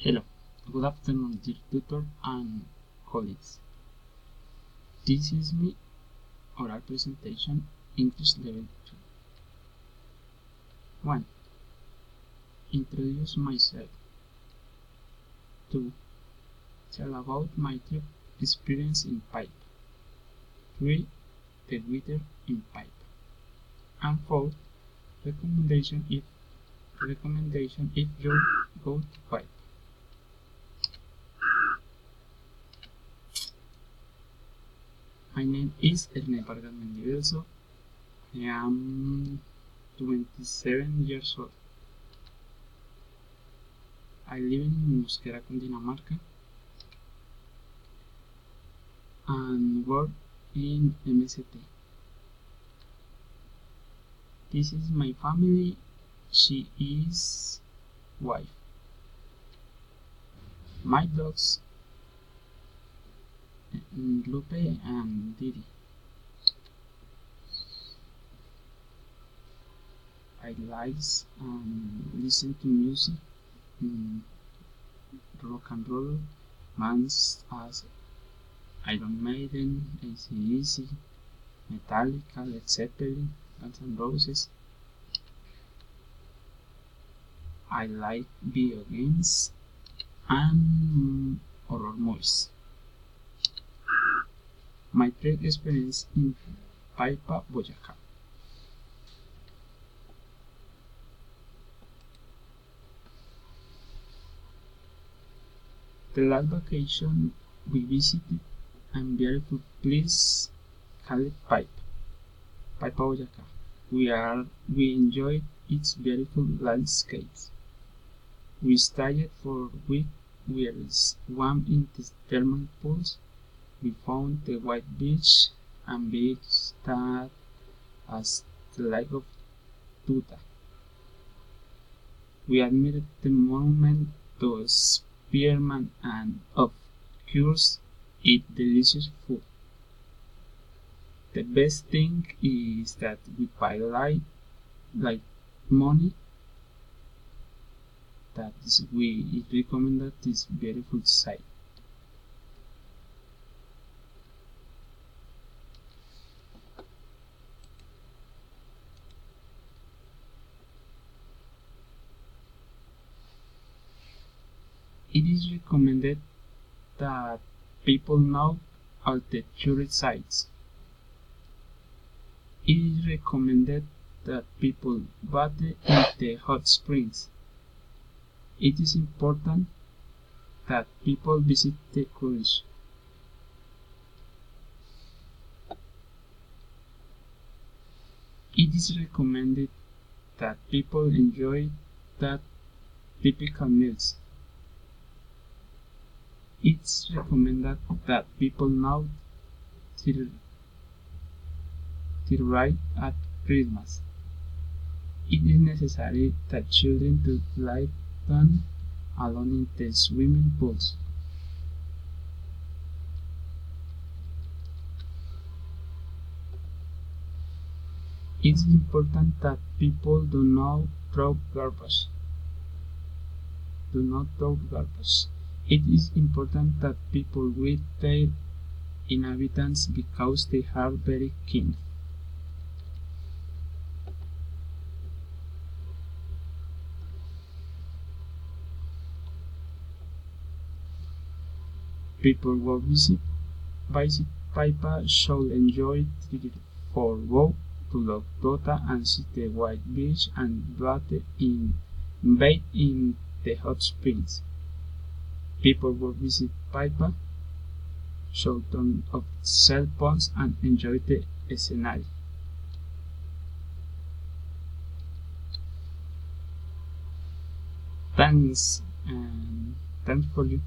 Hello, good afternoon dear tutor and colleagues. This is my oral presentation English Level 2. 1. Introduce myself. 2. Tell about my trip experience in pipe. 3. The weather in pipe. And 4. Recommendation if you go to pipe. My name is Ernest Vargas Mendiverso. I am 27 years old. I live in Mosquera, Cundinamarca, and work in MST. This is my family. She is wife. My dogs, Lupe and Didi. I like listen to music, rock and roll, bands as Iron Maiden, AC/DC, Metallica, Led Zeppelin, Guns N' Roses. I like video games and horror movies. My trip experience in Paipa, Boyacá. The last vacation we visited a beautiful place called Paipa, Boyacá. We enjoyed its beautiful landscapes. We stayed for a week. We swam in the thermal pools. We found the white beach and beach that as the Lake of Tuta. We admired the monument to Spearman and, of course, eat delicious food. The best thing is that we pay like money. That is, we recommend this beautiful site. It is recommended that people know all the tourist sites. It is recommended that people bathe in the hot springs. It is important that people visit the cruise. It is recommended that people enjoy that typical meals. It's recommended that people know to ride at Christmas. It is necessary that children do lie down alone in the swimming pools. It is important that people do not throw garbage. It is important that people greet their inhabitants because they are very kind. People who visit Paipa should enjoy it for go to Lake Tota and see the white beach and bathe in the hot springs. People who visit Paipa should turn off cell phones and enjoy the scenery. Thanks for you.